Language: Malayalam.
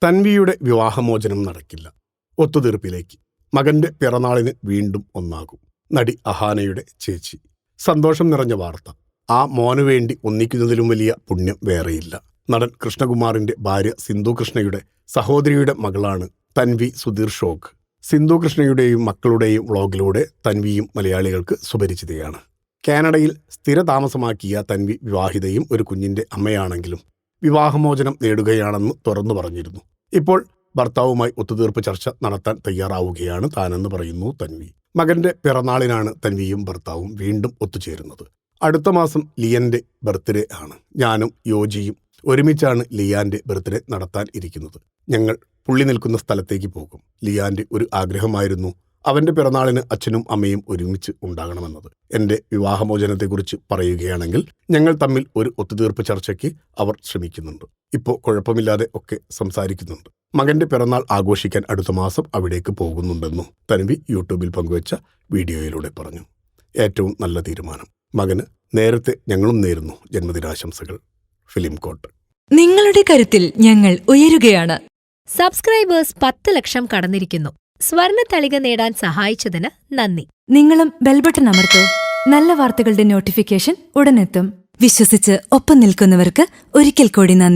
തൻവിയുടെ വിവാഹമോചനം നടക്കില്ല. ഒത്തുതീർപ്പിലേക്ക്. മകന്റെ പിറന്നാളിന് വീണ്ടും ഒന്നാകും. നടി അഹാനയുടെ ചേച്ചി. സന്തോഷം നിറഞ്ഞ വാർത്ത. ആ മോനു വേണ്ടി ഒന്നിക്കുന്നതിലും വലിയ പുണ്യം വേറെയില്ല. നടൻ കൃഷ്ണകുമാറിന്റെ ഭാര്യ സിന്ധു കൃഷ്ണയുടെ സഹോദരിയുടെ മകളാണ് തൻവി സുധീർ ഷോക്ക്. സിന്ധു കൃഷ്ണയുടെയും മക്കളുടെയും വ്ളോഗിലൂടെ തൻവിയും മലയാളികൾക്ക് സുപരിചിതയാണ്. കാനഡയിൽ സ്ഥിരതാമസമാക്കിയ തൻവി വിവാഹിതയും ഒരു കുഞ്ഞിന്റെ അമ്മയാണെങ്കിലും വിവാഹമോചനം നേടുകയാണെന്ന് തുറന്നു പറഞ്ഞിരുന്നു. ഇപ്പോൾ ഭർത്താവുമായി ഒത്തുതീർപ്പ് ചർച്ച നടത്താൻ തയ്യാറാവുകയാണ് താനെന്ന് പറയുന്നു തൻവി. മകന്റെ പിറന്നാളിനാണ് തൻവിയും ഭർത്താവും വീണ്ടും ഒത്തുചേരുന്നത്. അടുത്ത മാസം ലിയന്റെ ബർത്ത്ഡേ ആണ്. ഞാനും യോജിയും ഒരുമിച്ചാണ് ലിയാന്റെ ബർത്ത്ഡേ നടത്താൻ ഇരിക്കുന്നത്. ഞങ്ങൾ പുള്ളി നിൽക്കുന്ന സ്ഥലത്തേക്ക് പോകും. ലിയാന്റെ ഒരു ആഗ്രഹമായിരുന്നു അവന്റെ പിറന്നാളിന് അച്ഛനും അമ്മയും ഒരുമിച്ച് ഉണ്ടാകണമെന്നത്. എന്റെ വിവാഹമോചനത്തെക്കുറിച്ച് പറയുകയാണെങ്കിൽ ഞങ്ങൾ തമ്മിൽ ഒരു ഒത്തുതീർപ്പ് ചർച്ചയ്ക്ക് അവർ ശ്രമിക്കുന്നുണ്ട്. ഇപ്പോൾ കുഴപ്പമില്ലാതെ ഒക്കെ സംസാരിക്കുന്നുണ്ട്. മകന്റെ പിറന്നാൾ ആഘോഷിക്കാൻ അടുത്ത മാസം അവിടേക്ക് പോകുന്നുണ്ടെന്നു തൻവി യൂട്യൂബിൽ പങ്കുവച്ച വീഡിയോയിലൂടെ പറഞ്ഞു. ഏറ്റവും നല്ല തീരുമാനം. മകന് നേരത്തെ ഞങ്ങളും നേരുന്നു ജന്മദിനാശംസകൾ. ഫിലിം കോട്ട്. നിങ്ങളുടെ കരുത്തിൽ ഞങ്ങൾ ഉയരുകയാണ്. സബ്സ്ക്രൈബേഴ്സ് 10 ലക്ഷം കടന്നിരിക്കുന്നു. സ്വർണ്ണ തളിക നേടാൻ സഹായിച്ചതിന് നന്ദി. നിങ്ങളും ബെൽബട്ടൺ അമർത്തോ. നല്ല വാർത്തകളുടെ നോട്ടിഫിക്കേഷൻ ഉടനെത്തും. വിശ്വസിച്ച് ഒപ്പം നിൽക്കുന്നവർക്ക് ഒരിക്കൽ കൂടി നന്ദി.